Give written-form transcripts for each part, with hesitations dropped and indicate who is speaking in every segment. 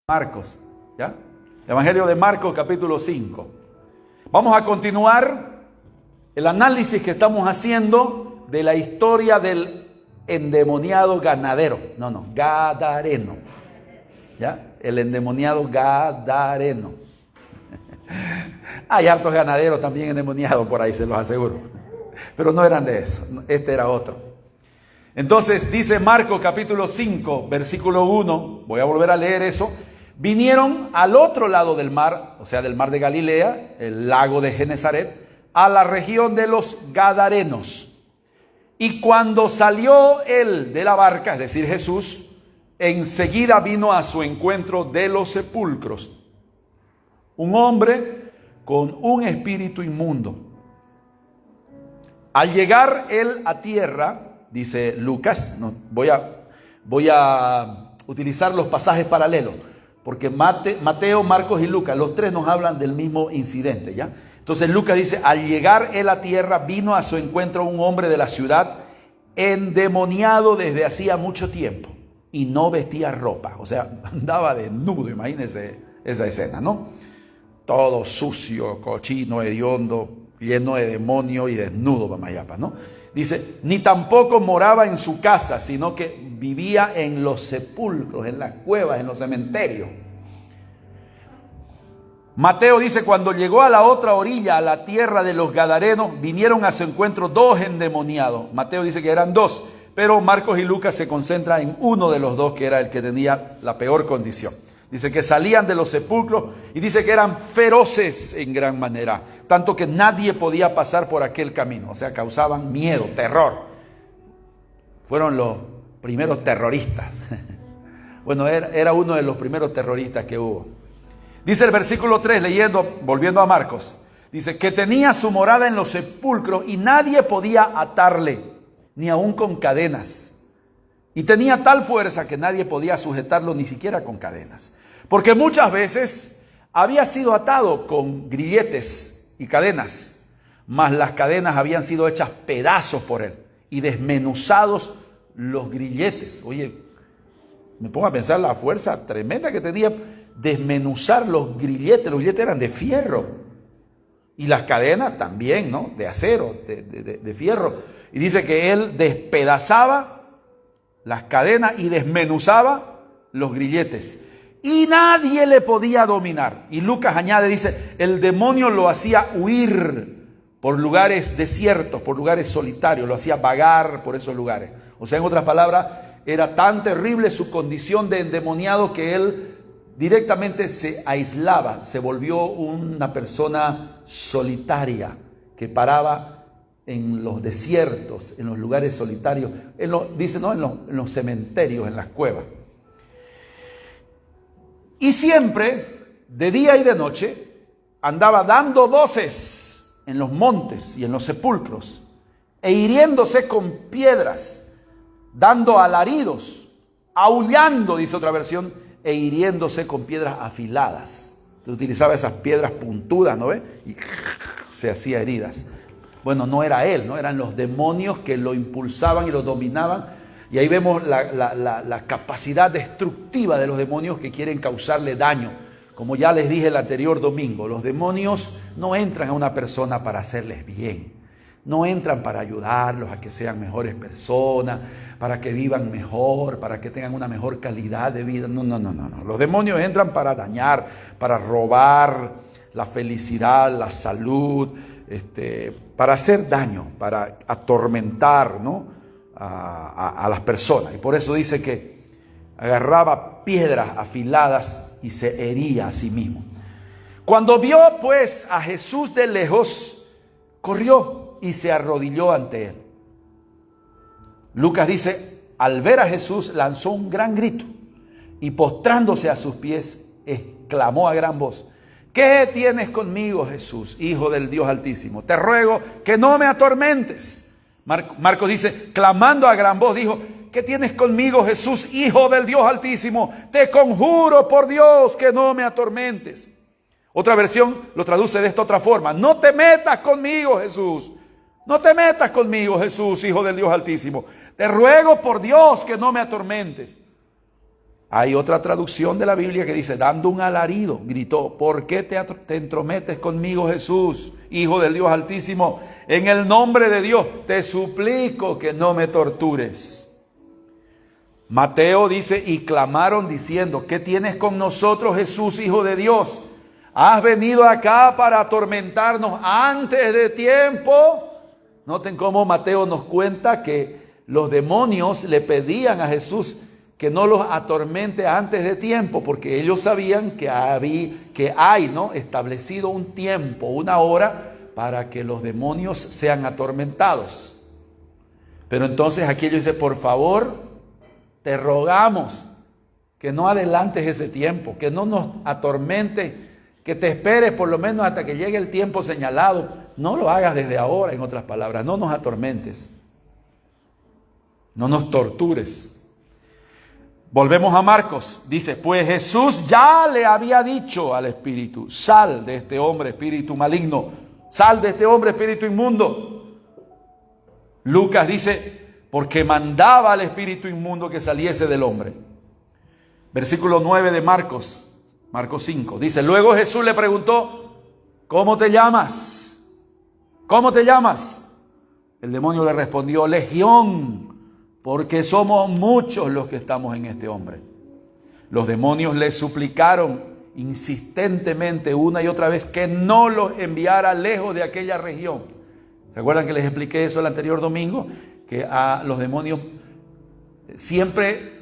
Speaker 1: Marcos, ¿ya? Evangelio de Marcos, capítulo 5. Vamos a continuar el análisis que estamos haciendo de la historia del endemoniado ganadero. Gadareno. ¿Ya? El endemoniado gadareno. Hay hartos ganaderos también endemoniados por ahí, se los aseguro. Pero no eran de eso, este era otro. Entonces dice Marcos capítulo 5, versículo 1, voy a volver a leer eso. Vinieron al otro lado del mar, o sea, del mar de Galilea, el lago de Genesaret, a la región de los Gadarenos. Y cuando salió él de la barca, es decir, Jesús, enseguida vino a su encuentro de los sepulcros un hombre con un espíritu inmundo. Al llegar él a tierra, dice Lucas, voy a utilizar los pasajes paralelos, porque Mateo, Marcos y Lucas, los tres nos hablan del mismo incidente, ¿ya? Entonces Lucas dice, al llegar él a tierra, vino a su encuentro un hombre de la ciudad, endemoniado desde hacía mucho tiempo, y no vestía ropa, o sea, andaba desnudo, imagínense esa escena, ¿no? Todo sucio, cochino, hediondo, lleno de demonio y desnudo, Pamayapa, ¿no? Dice, ni tampoco moraba en su casa, sino que vivía en los sepulcros, en las cuevas, en los cementerios. Mateo dice, cuando llegó a la otra orilla, a la tierra de los Gadarenos, vinieron a su encuentro dos endemoniados. Mateo dice que eran dos, pero Marcos y Lucas se concentran en uno de los dos, que era el que tenía la peor condición. Dice que salían de los sepulcros y dice que eran feroces en gran manera, tanto que nadie podía pasar por aquel camino, o sea, causaban miedo, terror. Fueron los primeros terroristas. Bueno, era uno de los primeros terroristas que hubo. Dice el versículo 3, volviendo a Marcos, dice que tenía su morada en los sepulcros y nadie podía atarle, ni aun con cadenas. Y tenía tal fuerza que nadie podía sujetarlo ni siquiera con cadenas. Porque muchas veces había sido atado con grilletes y cadenas, mas las cadenas habían sido hechas pedazos por él y desmenuzados los grilletes. Oye, me pongo a pensar la fuerza tremenda que tenía desmenuzar los grilletes eran de fierro y las cadenas también, ¿no? De acero, de fierro. Y dice que él despedazaba las cadenas y desmenuzaba los grilletes. Y nadie le podía dominar. Y Lucas añade, dice, el demonio lo hacía huir por lugares desiertos, por lugares solitarios, lo hacía vagar por esos lugares. O sea, en otras palabras, era tan terrible su condición de endemoniado que él directamente se aislaba, se volvió una persona solitaria que paraba en los desiertos, en los lugares solitarios, en los cementerios, en las cuevas. Y siempre, de día y de noche, andaba dando voces en los montes y en los sepulcros, e hiriéndose con piedras, dando alaridos, aullando, dice otra versión, e hiriéndose con piedras afiladas. Utilizaba esas piedras puntudas, ¿no ve? Y se hacía heridas. Bueno, no era él, ¿no? Eran los demonios que lo impulsaban y lo dominaban. Y ahí vemos la capacidad destructiva de los demonios que quieren causarle daño. Como ya les dije el anterior domingo, los demonios no entran a una persona para hacerles bien. No entran para ayudarlos a que sean mejores personas, para que vivan mejor, para que tengan una mejor calidad de vida. No. Los demonios entran para dañar, para robar la felicidad, la salud, para hacer daño, para atormentar, ¿no? a las personas. Y por eso dice que agarraba piedras afiladas y se hería a sí mismo. Cuando vio pues a Jesús de lejos, corrió y se arrodilló ante él. Lucas dice, al ver a Jesús lanzó un gran grito y postrándose a sus pies exclamó a gran voz: ¿qué tienes conmigo, Jesús, Hijo del Dios Altísimo? Te ruego que no me atormentes. Marcos dice, clamando a gran voz, dijo: ¿qué tienes conmigo, Jesús, Hijo del Dios Altísimo? Te conjuro por Dios que no me atormentes. Otra versión lo traduce de esta otra forma: no te metas conmigo, Jesús. No te metas conmigo, Jesús, Hijo del Dios Altísimo. Te ruego por Dios que no me atormentes. Hay otra traducción de la Biblia que dice, dando un alarido, gritó, ¿por qué te entrometes conmigo, Jesús, Hijo del Dios Altísimo? En el nombre de Dios, te suplico que no me tortures. Mateo dice, y clamaron diciendo, ¿qué tienes con nosotros, Jesús, Hijo de Dios? ¿Has venido acá para atormentarnos antes de tiempo? Noten cómo Mateo nos cuenta que los demonios le pedían a Jesús que no los atormente antes de tiempo, porque ellos sabían que hay, ¿no?, establecido un tiempo, una hora, para que los demonios sean atormentados. Pero entonces aquí ellos dicen, por favor, te rogamos que no adelantes ese tiempo, que no nos atormente, que te esperes por lo menos hasta que llegue el tiempo señalado. No lo hagas desde ahora, en otras palabras, no nos atormentes, no nos tortures. Volvemos a Marcos, dice, pues Jesús ya le había dicho al espíritu, sal de este hombre, espíritu maligno, sal de este hombre, espíritu inmundo. Lucas dice, porque mandaba al espíritu inmundo que saliese del hombre. Versículo 9 de Marcos 5, dice, luego Jesús le preguntó, ¿cómo te llamas? ¿Cómo te llamas? El demonio le respondió, Legión, porque somos muchos los que estamos en este hombre. Los demonios le suplicaron insistentemente una y otra vez que no los enviara lejos de aquella región. ¿Se acuerdan que les expliqué eso el anterior domingo? Que a los demonios siempre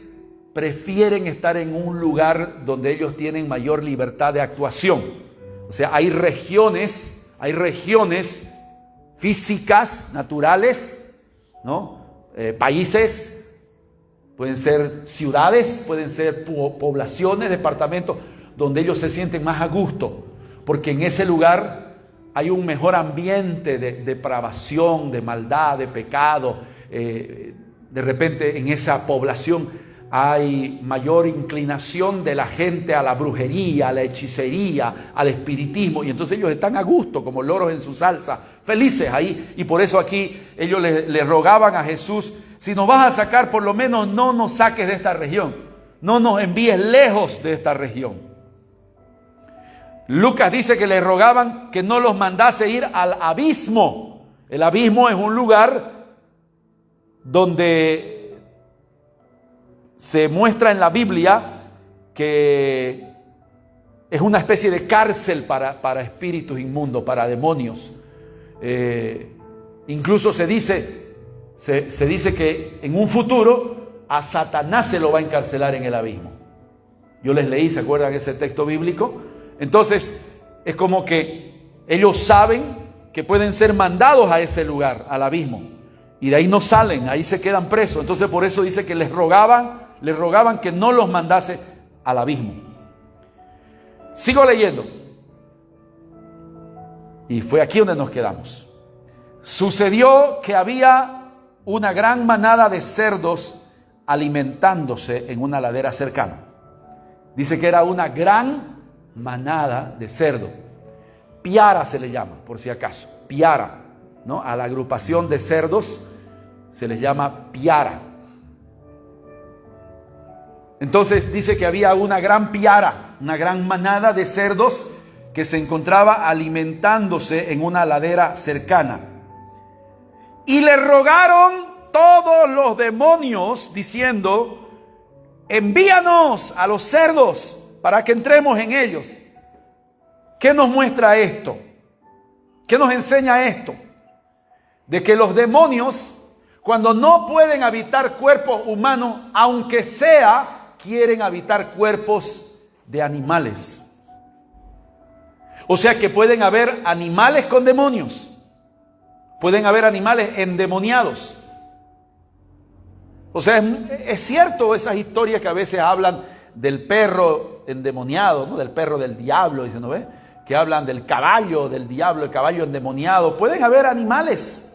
Speaker 1: prefieren estar en un lugar donde ellos tienen mayor libertad de actuación. O sea, hay regiones físicas, naturales, ¿no? Países, pueden ser ciudades, pueden ser poblaciones, departamentos, donde ellos se sienten más a gusto, porque en ese lugar hay un mejor ambiente de depravación, de maldad, de pecado. De repente en esa población hay mayor inclinación de la gente a la brujería, a la hechicería, al espiritismo, y entonces ellos están a gusto como loros en su salsa, felices ahí. Y por eso aquí ellos le rogaban a Jesús, si nos vas a sacar, por lo menos no nos saques de esta región, no nos envíes lejos de esta región. Lucas dice que le rogaban que no los mandase ir al abismo. El abismo es un lugar donde se muestra en la Biblia que es una especie de cárcel para espíritus inmundos, para demonios. Incluso se dice que en un futuro a Satanás se lo va a encarcelar en el abismo. Yo les leí, ¿se acuerdan ese texto bíblico? Entonces es como que ellos saben que pueden ser mandados a ese lugar, al abismo, y de ahí no salen, ahí se quedan presos. Entonces por eso dice que les rogaban que no los mandase al abismo. Sigo leyendo. Y fue aquí donde nos quedamos. Sucedió que había una gran manada de cerdos alimentándose en una ladera cercana. Dice que era una gran manada de cerdos. Piara se le llama, por si acaso. Piara, ¿no? A la agrupación de cerdos se les llama piara. Entonces dice que había una gran piara, una gran manada de cerdos que se encontraba alimentándose en una ladera cercana. Y le rogaron todos los demonios diciendo, envíanos a los cerdos para que entremos en ellos. ¿Qué nos muestra esto? ¿Qué nos enseña esto? De que los demonios, cuando no pueden habitar cuerpos humanos, aunque sea, quieren habitar cuerpos de animales. O sea que pueden haber animales con demonios. Pueden haber animales endemoniados. O sea, es cierto esas historias que a veces hablan del perro endemoniado, ¿no? Del perro del diablo, dicen, ¿no ve? Que hablan del caballo del diablo, el caballo endemoniado. Pueden haber animales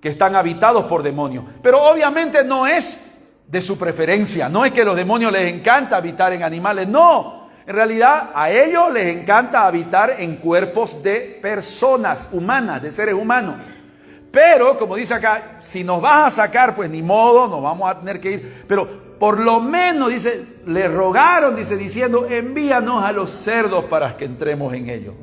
Speaker 1: que están habitados por demonios. Pero obviamente no es de su preferencia. No es que a los demonios les encanta habitar en animales. No, en realidad a ellos les encanta habitar en cuerpos de personas humanas, de seres humanos. Pero, como dice acá, si nos vas a sacar, pues ni modo, nos vamos a tener que ir. Pero por lo menos, dice, le rogaron, dice, diciendo, envíanos a los cerdos para que entremos en ellos.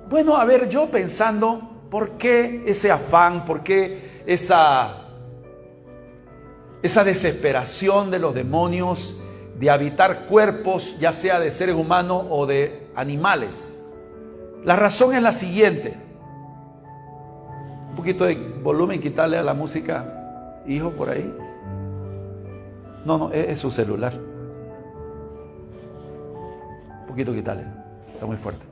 Speaker 1: Bueno, a ver, yo pensando, ¿por qué ese afán? ¿Por qué esa desesperación de los demonios de habitar cuerpos, ya sea de seres humanos o de animales? La razón es la siguiente. Un poquito de volumen, quitarle a la música, hijo, por ahí. No, es su celular. Un poquito quitarle, está muy fuerte.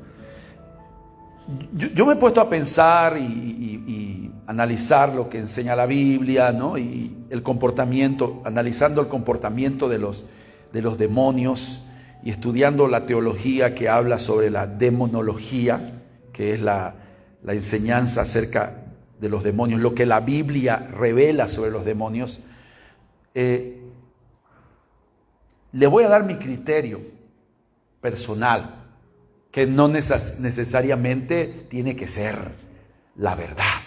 Speaker 1: Yo me he puesto a pensar y analizar lo que enseña la Biblia, ¿no? Y el comportamiento, analizando el comportamiento de los demonios y estudiando la teología que habla sobre la demonología, que es la enseñanza acerca de los demonios, lo que la Biblia revela sobre los demonios. Le voy a dar mi criterio personal, que no necesariamente tiene que ser la verdad.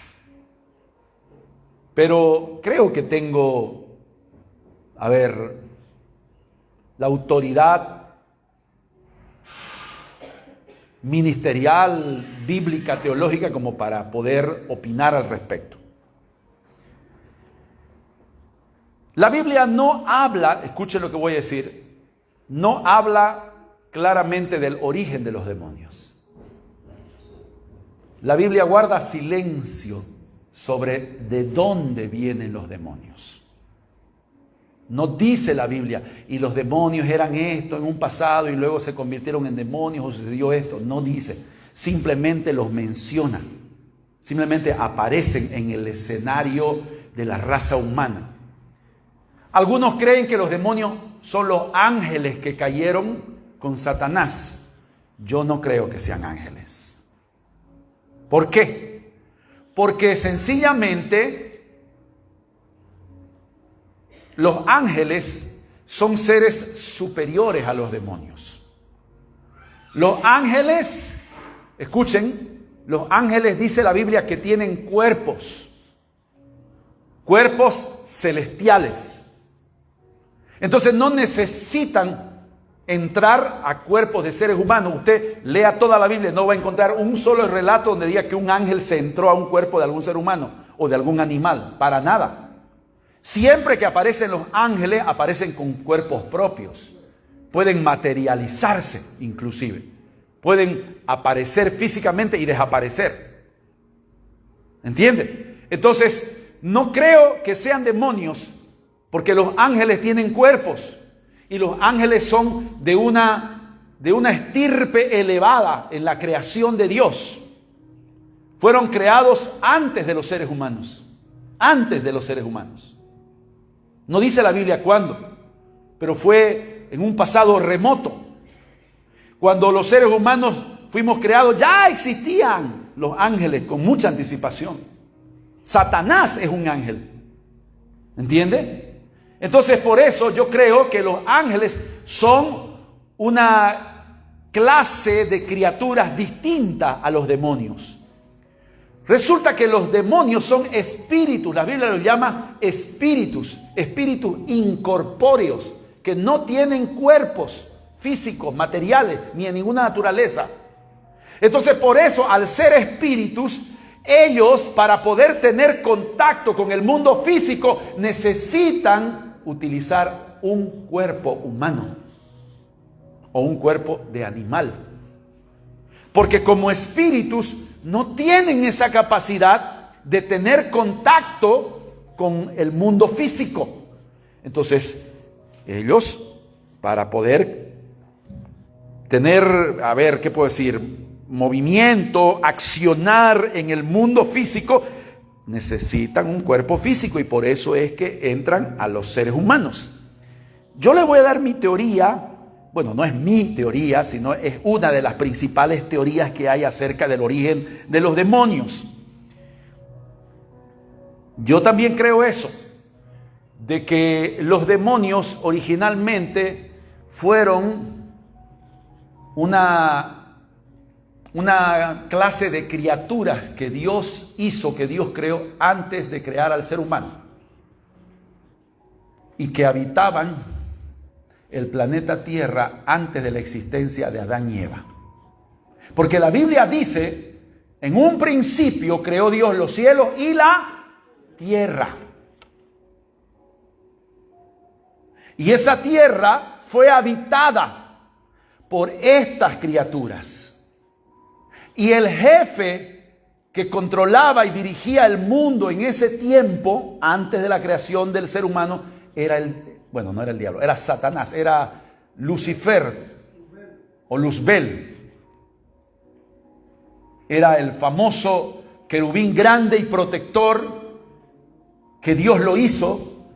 Speaker 1: Pero creo que tengo, la autoridad ministerial, bíblica, teológica, como para poder opinar al respecto. La Biblia no habla, escuchen lo que voy a decir, no habla claramente del origen de los demonios. La Biblia guarda silencio sobre de dónde vienen los demonios. No dice la Biblia, y los demonios eran esto en un pasado y luego se convirtieron en demonios o sucedió esto. No dice, simplemente los menciona, simplemente aparecen en el escenario de la raza humana. Algunos creen que los demonios son los ángeles que cayeron con Satanás. Yo no creo que sean ángeles. ¿Por qué? Porque sencillamente los ángeles son seres superiores a los demonios. Los ángeles, escuchen, los ángeles dice la Biblia que tienen cuerpos celestiales. Entonces no necesitan entrar a cuerpos de seres humanos. Usted lea toda la Biblia, no va a encontrar un solo relato donde diga que un ángel se entró a un cuerpo de algún ser humano o de algún animal, para nada. Siempre que aparecen los ángeles, aparecen con cuerpos propios. Pueden materializarse inclusive. Pueden aparecer físicamente y desaparecer. ¿Entiende? Entonces, no creo que sean demonios, porque los ángeles tienen cuerpos. Y los ángeles son de una estirpe elevada en la creación de Dios. Fueron creados antes de los seres humanos. Antes de los seres humanos. No dice la Biblia cuándo, pero fue en un pasado remoto. Cuando los seres humanos fuimos creados, ya existían los ángeles con mucha anticipación. Satanás es un ángel. ¿Entiende? Entonces, por eso yo creo que los ángeles son una clase de criaturas distinta a los demonios. Resulta que los demonios son espíritus, la Biblia los llama espíritus incorpóreos, que no tienen cuerpos físicos, materiales, ni en ninguna naturaleza. Entonces, por eso, al ser espíritus, ellos, para poder tener contacto con el mundo físico, necesitan utilizar un cuerpo humano o un cuerpo de animal. Porque como espíritus no tienen esa capacidad de tener contacto con el mundo físico. Entonces, ellos, para poder tener, ¿qué puedo decir? Movimiento, accionar en el mundo físico, necesitan un cuerpo físico y por eso es que entran a los seres humanos. Yo les voy a dar mi teoría, bueno, no es mi teoría, sino es una de las principales teorías que hay acerca del origen de los demonios. Yo también creo eso, de que los demonios originalmente fueron una clase de criaturas que Dios hizo, que Dios creó antes de crear al ser humano. y que habitaban el planeta Tierra antes de la existencia de Adán y Eva. Porque la Biblia dice, en un principio creó Dios los cielos y la tierra. Y esa tierra fue habitada por estas criaturas. Y el jefe que controlaba y dirigía el mundo en ese tiempo, antes de la creación del ser humano, era no era el diablo, era Satanás, era Lucifer o Luzbel. Era el famoso querubín grande y protector que Dios lo hizo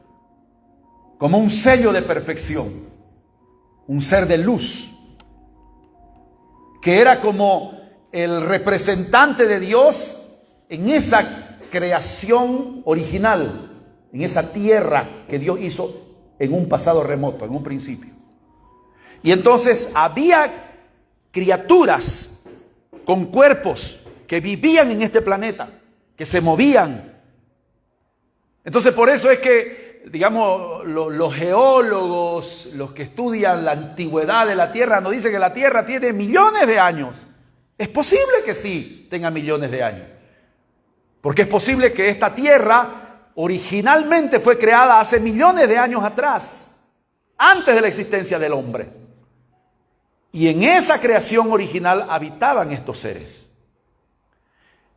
Speaker 1: como un sello de perfección, un ser de luz, que era como el representante de Dios en esa creación original, en esa tierra que Dios hizo en un pasado remoto, en un principio. Y entonces había criaturas con cuerpos que vivían en este planeta, que se movían. Entonces por eso es que, digamos, los geólogos, los que estudian la antigüedad de la Tierra, nos dicen que la Tierra tiene millones de años. Es posible que sí tenga millones de años, porque es posible que esta Tierra originalmente fue creada hace millones de años atrás, antes de la existencia del hombre. Y en esa creación original habitaban estos seres.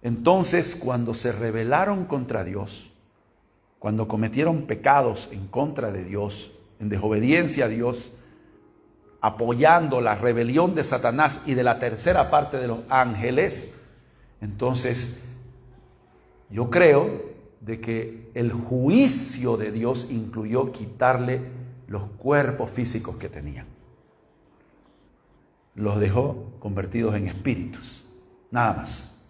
Speaker 1: Entonces, cuando se rebelaron contra Dios, cuando cometieron pecados en contra de Dios, en desobediencia a Dios, apoyando la rebelión de Satanás y de la tercera parte de los ángeles, entonces yo creo de que el juicio de Dios incluyó quitarle los cuerpos físicos que tenían. Los dejó convertidos en espíritus, nada más.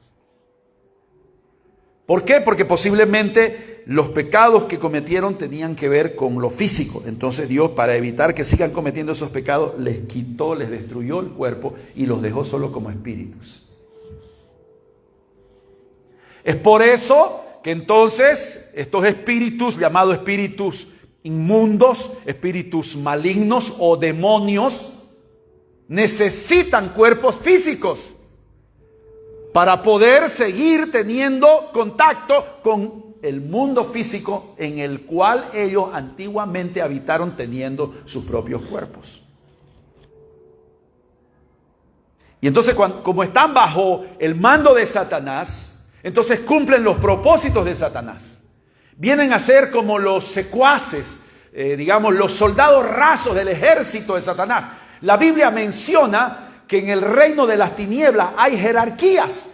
Speaker 1: ¿Por qué? Porque posiblemente los pecados que cometieron tenían que ver con lo físico. Entonces Dios, para evitar que sigan cometiendo esos pecados, les quitó, les destruyó el cuerpo y los dejó solo como espíritus. Es por eso que entonces estos espíritus, llamados espíritus inmundos, espíritus malignos o demonios, necesitan cuerpos físicos para poder seguir teniendo contacto con el mundo físico en el cual ellos antiguamente habitaron teniendo sus propios cuerpos. Y entonces, como están bajo el mando de Satanás, entonces cumplen los propósitos de Satanás. Vienen a ser como los secuaces, digamos, los soldados rasos del ejército de Satanás. La Biblia menciona que en el reino de las tinieblas hay jerarquías.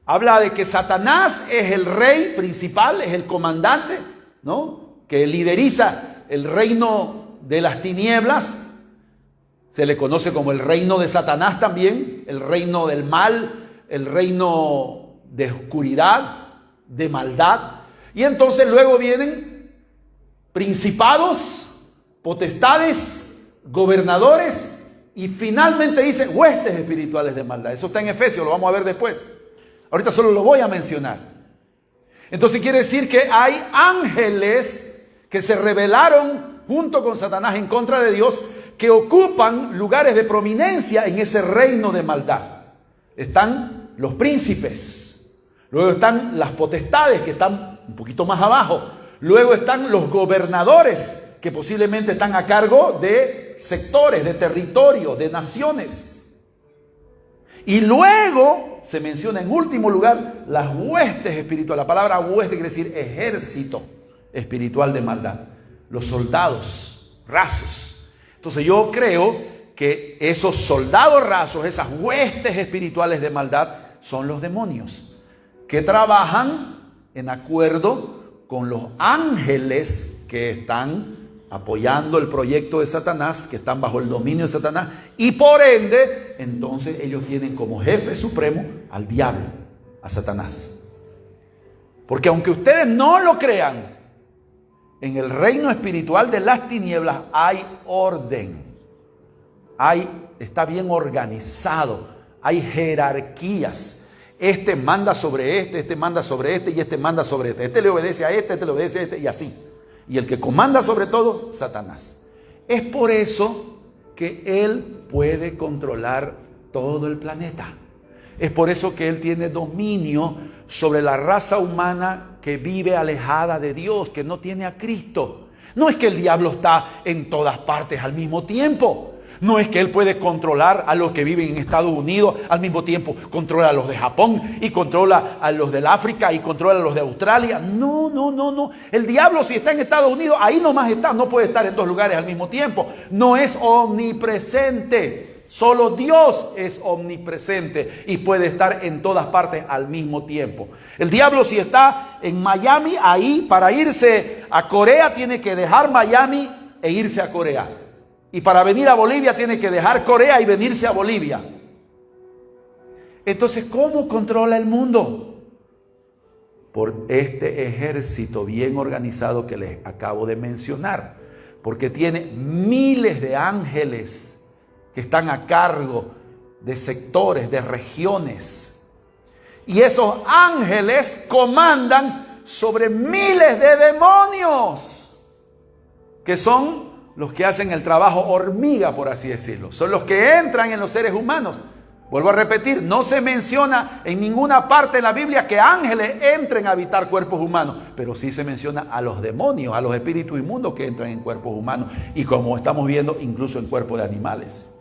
Speaker 1: Habla de que Satanás es el rey principal, es el comandante, ¿no?, que lideriza el reino de las tinieblas. Se le conoce como el reino de Satanás también, el reino del mal, el reino de oscuridad, de maldad. Y entonces luego vienen principados, potestades, gobernadores, y finalmente dice huestes espirituales de maldad. Eso está en Efesios, lo vamos a ver después. Ahorita solo lo voy a mencionar. Entonces quiere decir que hay ángeles que se rebelaron junto con Satanás en contra de Dios, que ocupan lugares de prominencia en ese reino de maldad. Están los príncipes, luego están las potestades que están un poquito más abajo, luego están los gobernadores que posiblemente están a cargo de sectores, de territorio, de naciones. Y luego se menciona en último lugar las huestes espirituales. La palabra hueste quiere decir ejército espiritual de maldad. Los soldados rasos. Entonces yo creo que esos soldados rasos, esas huestes espirituales de maldad, son los demonios, que trabajan en acuerdo con los ángeles que están apoyando el proyecto de Satanás, que están bajo el dominio de Satanás, y por ende, entonces ellos tienen como jefe supremo al diablo, a Satanás. Porque aunque ustedes no lo crean, en el reino espiritual de las tinieblas hay orden, está bien organizado, hay jerarquías. Este manda sobre este manda sobre este y este manda sobre este. Este le obedece a este le obedece a este y así. Y el que comanda sobre todo, Satanás. Es por eso que él puede controlar todo el planeta. Es por eso que él tiene dominio sobre la raza humana que vive alejada de Dios, que no tiene a Cristo. No es que el diablo está en todas partes al mismo tiempo. No es que él puede controlar a los que viven en Estados Unidos al mismo tiempo. Controla a los de Japón y controla a los del África y controla a los de Australia. No. El diablo, si está en Estados Unidos, ahí nomás está. No puede estar en dos lugares al mismo tiempo. No es omnipresente. Solo Dios es omnipresente y puede estar en todas partes al mismo tiempo. El diablo, si está en Miami, ahí para irse a Corea tiene que dejar Miami e irse a Corea. Y para venir a Bolivia tiene que dejar Corea y venirse a Bolivia. Entonces, ¿cómo controla el mundo? Por este ejército bien organizado que les acabo de mencionar. Porque tiene miles de ángeles que están a cargo de sectores, de regiones. Y esos ángeles comandan sobre miles de demonios, que son los que hacen el trabajo hormiga, por así decirlo. Son los que entran en los seres humanos. Vuelvo a repetir, no se menciona en ninguna parte de la Biblia que ángeles entren a habitar cuerpos humanos, pero sí se menciona a los demonios, a los espíritus inmundos que entran en cuerpos humanos y, como estamos viendo, incluso en cuerpos de animales.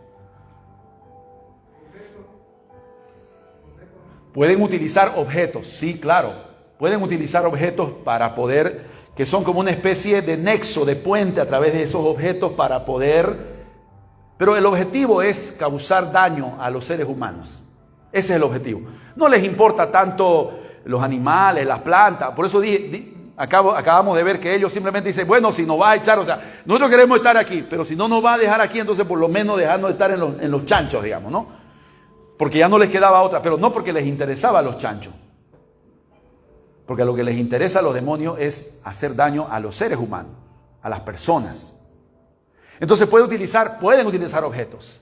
Speaker 1: Pueden utilizar objetos, sí, claro. Pueden utilizar objetos para poder, que son como una especie de nexo, de puente a través de esos objetos para poder. Pero el objetivo es causar daño a los seres humanos. Ese es el objetivo. No les importa tanto los animales, las plantas. Por eso acabamos de ver que ellos simplemente dicen, bueno, si nos va a echar, o sea, nosotros queremos estar aquí, pero si no nos va a dejar aquí, entonces por lo menos dejarnos de estar en los chanchos, digamos, ¿no? Porque ya no les quedaba otra, pero no porque les interesaba a los chanchos. Porque lo que les interesa a los demonios es hacer daño a los seres humanos, a las personas. Entonces pueden utilizar objetos.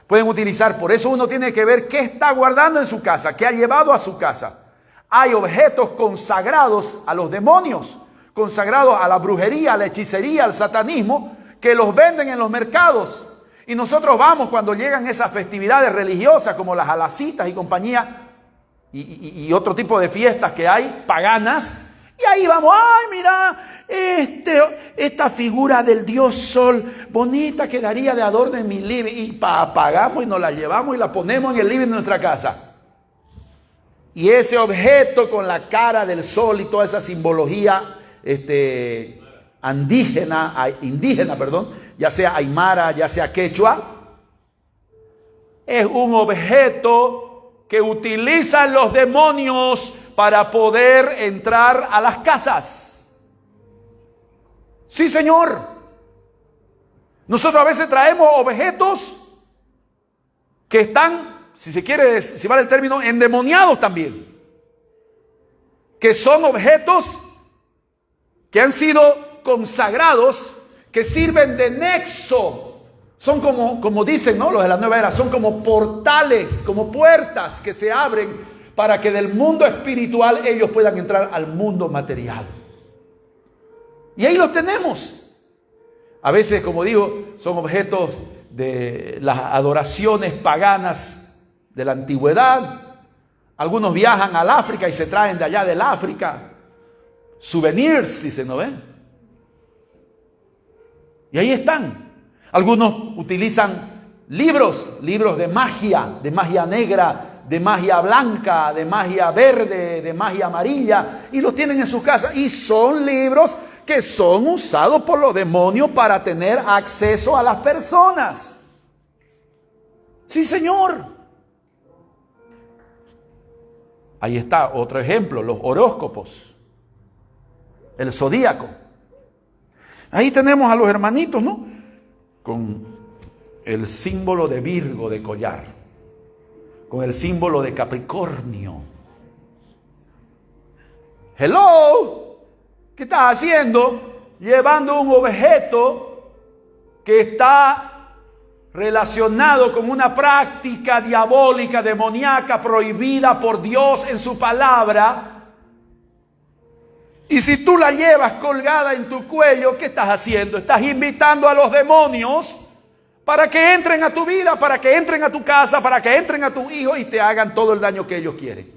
Speaker 1: Pueden utilizar, por eso uno tiene que ver qué está guardando en su casa, qué ha llevado a su casa. Hay objetos consagrados a los demonios, consagrados a la brujería, a la hechicería, al satanismo, que los venden en los mercados. Y nosotros vamos cuando llegan esas festividades religiosas como las alacitas y compañía y otro tipo de fiestas que hay, paganas. Y ahí vamos, ay, mira, esta figura del dios sol, bonita, quedaría de adorno en mi living. Y pagamos y nos la llevamos y la ponemos en el living de nuestra casa. Y ese objeto con la cara del sol y toda esa simbología indígena, ya sea aymara, ya sea quechua, es un objeto que utilizan los demonios para poder entrar a las casas. Sí, señor. Nosotros a veces traemos objetos que están, si se quiere, si vale el término, endemoniados también. Que son objetos que han sido consagrados, que sirven de nexo. Son como dicen, ¿no? Los de la nueva era, son como portales, como puertas que se abren para que del mundo espiritual ellos puedan entrar al mundo material. Y ahí los tenemos. A veces, como digo, son objetos de las adoraciones paganas de la antigüedad. Algunos viajan al África y se traen de allá del África souvenirs, dicen, ¿no ven? Y ahí están. Algunos utilizan libros de magia negra, de magia blanca, de magia verde, de magia amarilla, y los tienen en sus casas. Y son libros que son usados por los demonios para tener acceso a las personas. Sí, señor. Ahí está otro ejemplo, los horóscopos, el zodíaco. Ahí tenemos a los hermanitos, ¿no? Con el símbolo de Virgo de collar, con el símbolo de Capricornio. Hello, ¿qué estás haciendo? Llevando un objeto que está relacionado con una práctica diabólica, demoníaca, prohibida por Dios en su palabra. Y si tú la llevas colgada en tu cuello, ¿qué estás haciendo? Estás invitando a los demonios para que entren a tu vida, para que entren a tu casa, para que entren a tu hijo y te hagan todo el daño que ellos quieren.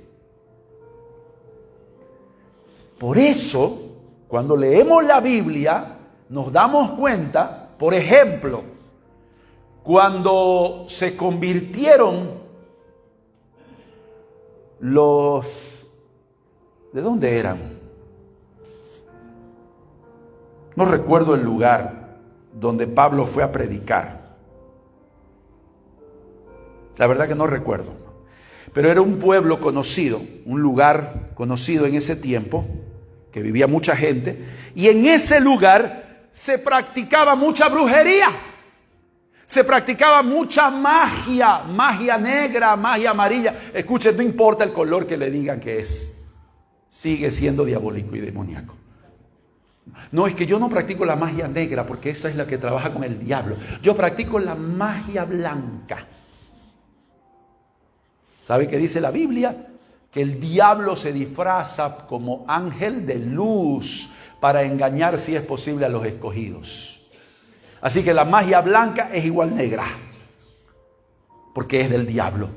Speaker 1: Por eso, cuando leemos la Biblia, nos damos cuenta, por ejemplo, cuando se convirtieron los... ¿De dónde eran? No recuerdo el lugar donde Pablo fue a predicar. La verdad que no recuerdo. Pero era un pueblo conocido, un lugar conocido en ese tiempo, que vivía mucha gente. Y en ese lugar se practicaba mucha brujería. Se practicaba mucha magia, magia negra, magia amarilla. Escuchen, no importa el color que le digan que es. Sigue siendo diabólico y demoníaco. No, es que yo no practico la magia negra porque esa es la que trabaja con el diablo. Yo practico la magia blanca. ¿Sabe qué dice la Biblia? Que el diablo se disfraza como ángel de luz para engañar, si es posible, a los escogidos. Así que la magia blanca es igual negra, porque es del diablo.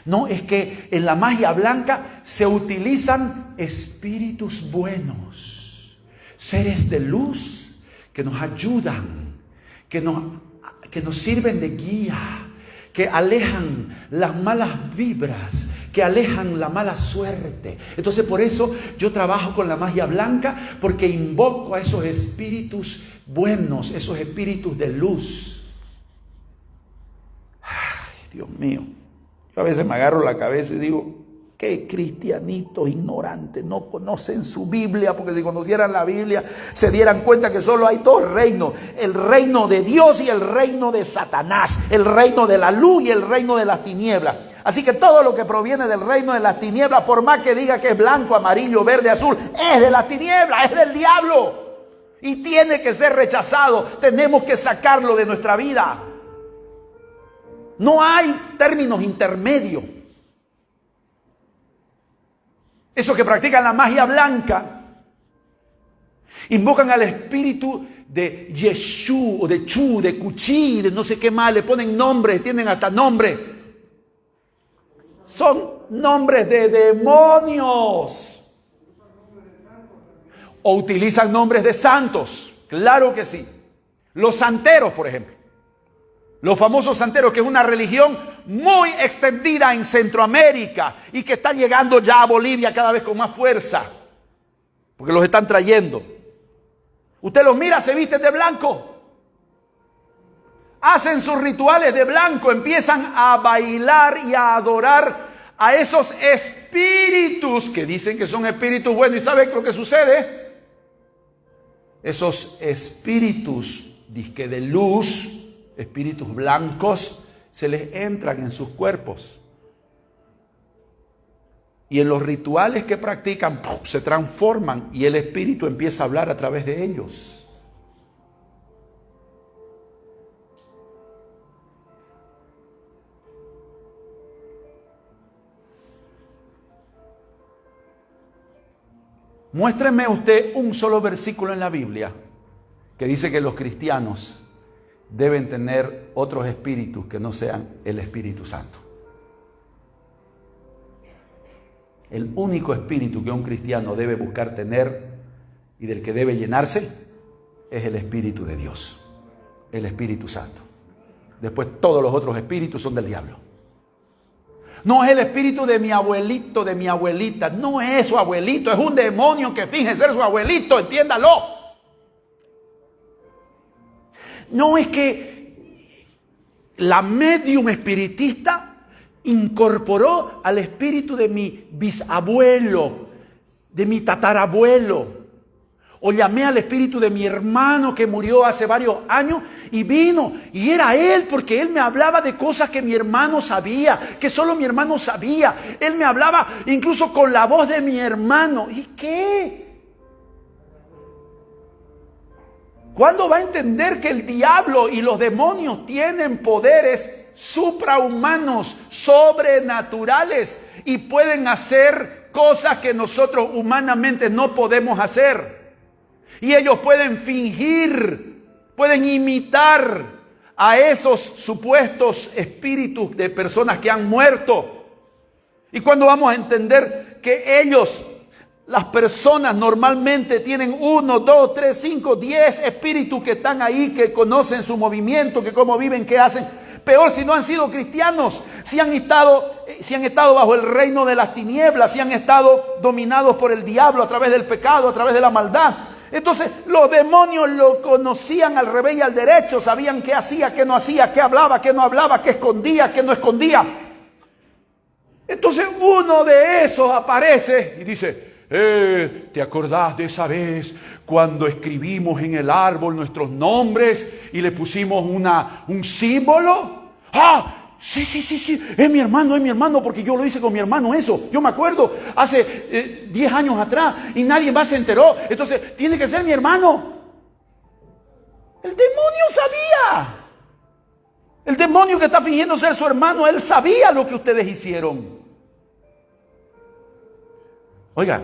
Speaker 1: No, es que en la magia blanca se utilizan espíritus buenos, seres de luz que nos ayudan, que nos sirven de guía, que alejan las malas vibras, que alejan la mala suerte. Entonces por eso yo trabajo con la magia blanca, porque invoco a esos espíritus buenos, esos espíritus de luz. Ay, Dios mío. Yo a veces me agarro la cabeza y digo, qué cristianitos ignorantes, no conocen su Biblia, porque si conocieran la Biblia se dieran cuenta que solo hay dos reinos, el reino de Dios y el reino de Satanás, el reino de la luz y el reino de las tinieblas. Así que todo lo que proviene del reino de las tinieblas, por más que diga que es blanco, amarillo, verde, azul, es de las tinieblas, es del diablo y tiene que ser rechazado. Tenemos que sacarlo de nuestra vida. No hay términos intermedios. Esos que practican la magia blanca invocan al espíritu de Yeshú o de Chu, de Cuchí, de no sé qué más, le ponen nombres, tienen hasta nombre. Son nombres de demonios. O utilizan nombres de santos, claro que sí. Los santeros, por ejemplo. Los famosos santeros, que es una religión muy extendida en Centroamérica y que está llegando ya a Bolivia cada vez con más fuerza, porque los están trayendo. Usted los mira, se visten de blanco, hacen sus rituales de blanco, empiezan a bailar y a adorar a esos espíritus que dicen que son espíritus buenos. ¿Y sabe lo que sucede? Esos espíritus, dizque de luz, espíritus blancos, se les entran en sus cuerpos. Y en los rituales que practican, se transforman y el espíritu empieza a hablar a través de ellos. Muéstreme usted un solo versículo en la Biblia que dice que los cristianos deben tener otros espíritus que no sean el Espíritu Santo. El único espíritu que un cristiano debe buscar tener y del que debe llenarse es el Espíritu de Dios, el Espíritu Santo. Después todos los otros espíritus son del diablo. No es el espíritu de mi abuelito, de mi abuelita. No es su abuelito, es un demonio que finge ser su abuelito, entiéndalo. No es que la medium espiritista incorporó al espíritu de mi bisabuelo, de mi tatarabuelo, o llamé al espíritu de mi hermano que murió hace varios años y vino, y era él, porque él me hablaba de cosas que mi hermano sabía, que solo mi hermano sabía. Él me hablaba incluso con la voz de mi hermano. ¿Y qué? ¿Cuándo va a entender que el diablo y los demonios tienen poderes suprahumanos, sobrenaturales, y pueden hacer cosas que nosotros humanamente no podemos hacer. Y ellos pueden fingir, pueden imitar a esos supuestos espíritus de personas que han muerto. Y cuando vamos a entender que ellos, las personas normalmente tienen 1, 2, 3, 5, 10 espíritus que están ahí, que conocen su movimiento, que cómo viven, qué hacen. Peor si no han sido cristianos, si han estado bajo el reino de las tinieblas, si han estado dominados por el diablo a través del pecado, a través de la maldad. Entonces los demonios lo conocían al revés y al derecho, sabían qué hacía, qué no hacía, qué hablaba, qué no hablaba, qué escondía, qué no escondía. Entonces uno de esos aparece y dice: ¿te acordás de esa vez cuando escribimos en el árbol nuestros nombres y le pusimos un símbolo? Sí, es mi hermano, porque yo lo hice con mi hermano eso. Yo me acuerdo hace 10 años atrás y nadie más se enteró. Entonces, tiene que ser mi hermano. El demonio sabía. El demonio que está fingiendo ser su hermano, él sabía lo que ustedes hicieron. Oiga,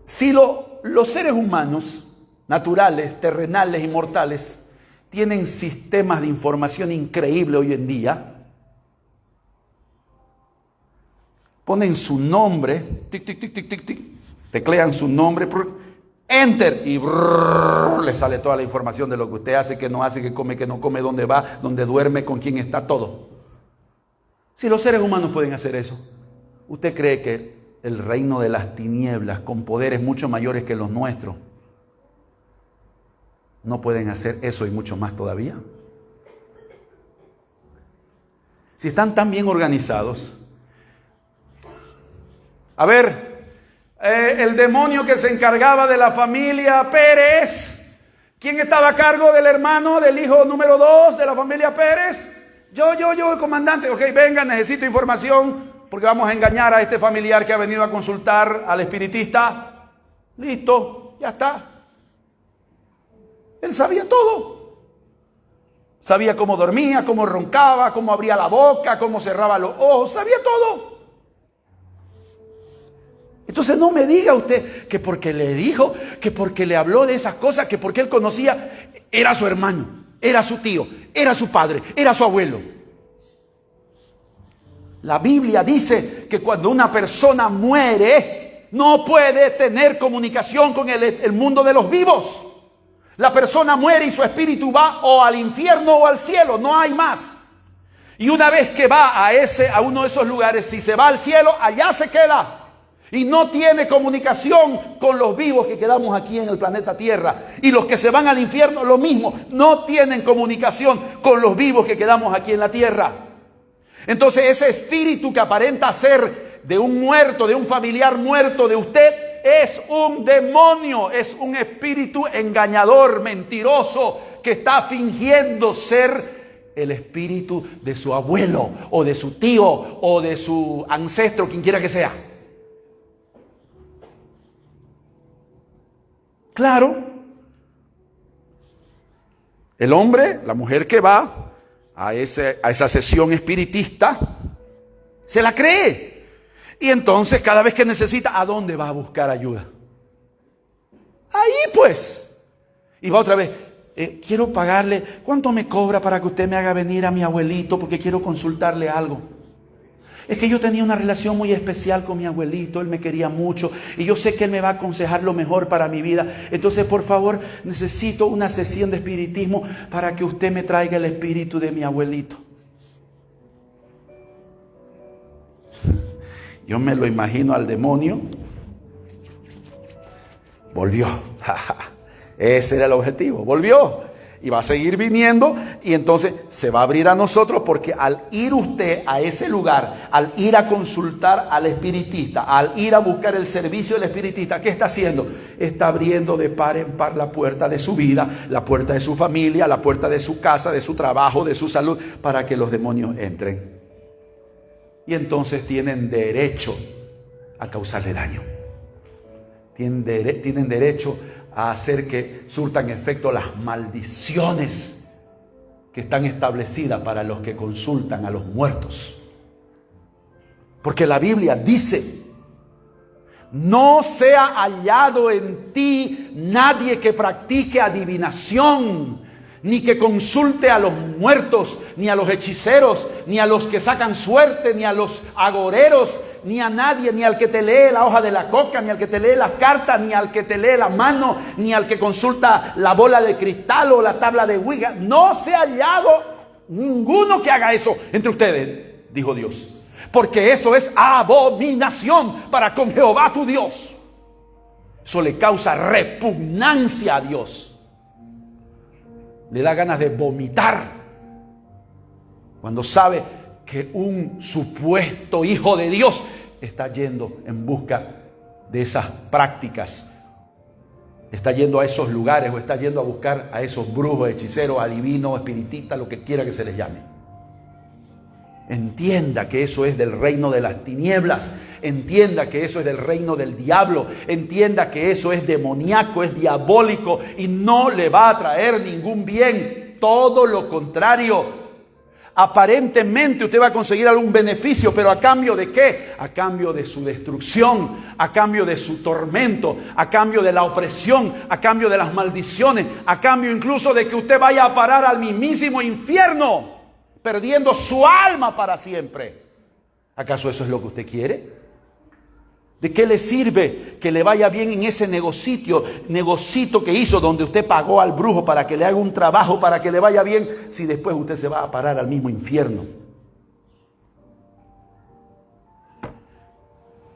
Speaker 1: si los seres humanos, naturales, terrenales y mortales, tienen sistemas de información increíble hoy en día, ponen su nombre, tic, tic, tic, tic, tic, tic, teclean su nombre, enter, y le sale toda la información de lo que usted hace, que no hace, que come, que no come, dónde va, dónde duerme, con quién está, todo. Si los seres humanos pueden hacer eso, ¿usted cree que el reino de las tinieblas, con poderes mucho mayores que los nuestros, no pueden hacer eso y mucho más todavía? Si están tan bien organizados. A ver, el demonio que se encargaba de la familia Pérez, ¿quién estaba a cargo del hermano, del hijo número 2 de la familia Pérez? Yo, el comandante. Ok, venga, necesito información porque vamos a engañar a este familiar que ha venido a consultar al espiritista. Listo, ya está. Él sabía todo. Sabía cómo dormía, cómo roncaba, cómo abría la boca, cómo cerraba los ojos. Sabía todo. Entonces no me diga usted que porque le dijo, que porque le habló de esas cosas, que porque él conocía, era su hermano, era su tío, era su padre, era su abuelo. La Biblia dice que cuando una persona muere, no puede tener comunicación con el mundo de los vivos. La persona muere y su espíritu va o al infierno o al cielo, no hay más. Y una vez que va a uno de esos lugares, si se va al cielo, allá se queda. Y no tiene comunicación con los vivos que quedamos aquí en el planeta Tierra. Y los que se van al infierno, lo mismo, no tienen comunicación con los vivos que quedamos aquí en la Tierra. Entonces ese espíritu que aparenta ser de un muerto, de un familiar muerto de usted, es un demonio, es un espíritu engañador, mentiroso, que está fingiendo ser el espíritu de su abuelo, o de su tío, o de su ancestro, quien quiera que sea. Claro, el hombre, la mujer que va a esa sesión espiritista, se la cree. Y entonces cada vez que necesita, ¿a dónde va a buscar ayuda? Ahí pues. Y va otra vez, quiero pagarle, ¿cuánto me cobra para que usted me haga venir a mi abuelito? Porque quiero consultarle algo. Es que yo tenía una relación muy especial con mi abuelito, él me quería mucho y yo sé que él me va a aconsejar lo mejor para mi vida. Entonces, por favor, necesito una sesión de espiritismo para que usted me traiga el espíritu de mi abuelito. Yo me lo imagino al demonio. Volvió. Ese era el objetivo. Volvió. Y va a seguir viniendo. Y entonces se va a abrir a nosotros, porque al ir usted a ese lugar, al ir a consultar al espiritista, al ir a buscar el servicio del espiritista, ¿qué está haciendo? Está abriendo de par en par la puerta de su vida, la puerta de su familia, la puerta de su casa, de su trabajo, de su salud, para que los demonios entren. Y entonces tienen derecho a causarle daño. Tienen derecho a hacer que surtan efecto las maldiciones que están establecidas para los que consultan a los muertos. Porque la Biblia dice: no sea hallado en ti nadie que practique adivinación, ni que consulte a los muertos, ni a los hechiceros, ni a los que sacan suerte, ni a los agoreros, ni a nadie, ni al que te lee la hoja de la coca, ni al que te lee las cartas, ni al que te lee la mano, ni al que consulta la bola de cristal o la tabla de Ouija. No sea hallado ninguno que haga eso entre ustedes, dijo Dios. Porque eso es abominación para con Jehová tu Dios. Eso le causa repugnancia a Dios. Le da ganas de vomitar cuando sabe que un supuesto hijo de Dios está yendo en busca de esas prácticas. Está yendo a esos lugares o está yendo a buscar a esos brujos, hechiceros, adivinos, espiritistas, lo que quiera que se les llame. Entienda que eso es del reino de las tinieblas. Entienda que eso es del reino del diablo. Entienda que eso es demoníaco, es diabólico y no le va a traer ningún bien. Todo lo contrario. Aparentemente usted va a conseguir algún beneficio, pero ¿a cambio de qué? A cambio de su destrucción, a cambio de su tormento, a cambio de la opresión, a cambio de las maldiciones, a cambio incluso de que usted vaya a parar al mismísimo infierno, perdiendo su alma para siempre. ¿Acaso eso es lo que usted quiere? ¿De qué le sirve que le vaya bien en ese negocito que hizo, donde usted pagó al brujo para que le haga un trabajo para que le vaya bien, si después usted se va a parar al mismo infierno?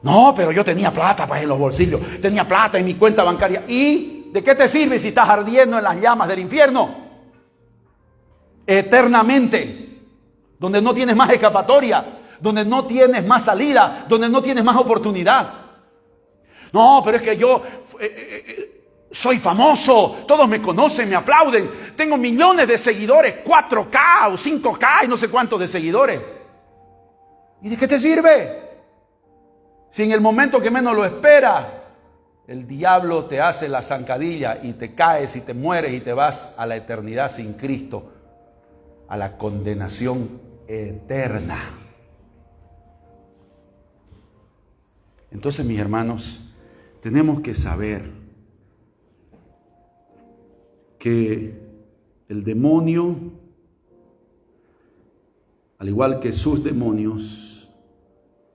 Speaker 1: No, pero yo tenía plata en los bolsillos, tenía plata en mi cuenta bancaria. ¿Y de qué te sirve si estás ardiendo en las llamas del infierno? Eternamente. Donde no tienes más escapatoria, donde no tienes más salida, donde no tienes más oportunidad. No, pero es que yo soy famoso, todos me conocen, me aplauden, tengo millones de seguidores, 4K o 5K y no sé cuántos de seguidores. ¿Y de qué te sirve? Si en el momento que menos lo esperas, el diablo te hace la zancadilla y te caes y te mueres y te vas a la eternidad sin Cristo, a la condenación eterna. Entonces, mis hermanos, tenemos que saber que el demonio, al igual que sus demonios,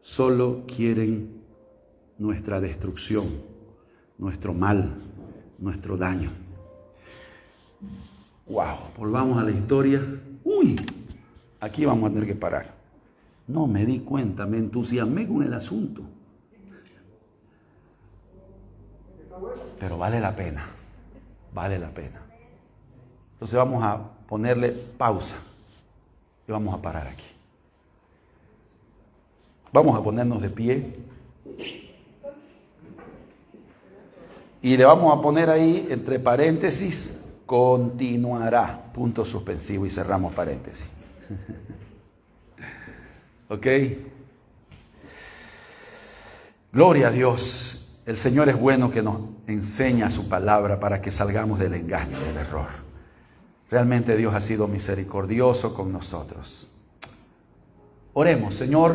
Speaker 1: solo quieren nuestra destrucción, nuestro mal, nuestro daño. Wow, volvamos a la historia. Uy, aquí vamos a tener que parar. No me di cuenta, me entusiasmé con el asunto. Pero vale la pena, vale la pena. Entonces vamos a ponerle pausa y vamos a parar aquí. Vamos a ponernos de pie y le vamos a poner ahí entre paréntesis: continuará, punto suspensivo, y cerramos paréntesis. ¿Ok? Gloria a Dios. El Señor es bueno, que nos enseña su palabra para que salgamos del engaño, del error. Realmente Dios ha sido misericordioso con nosotros. Oremos, Señor.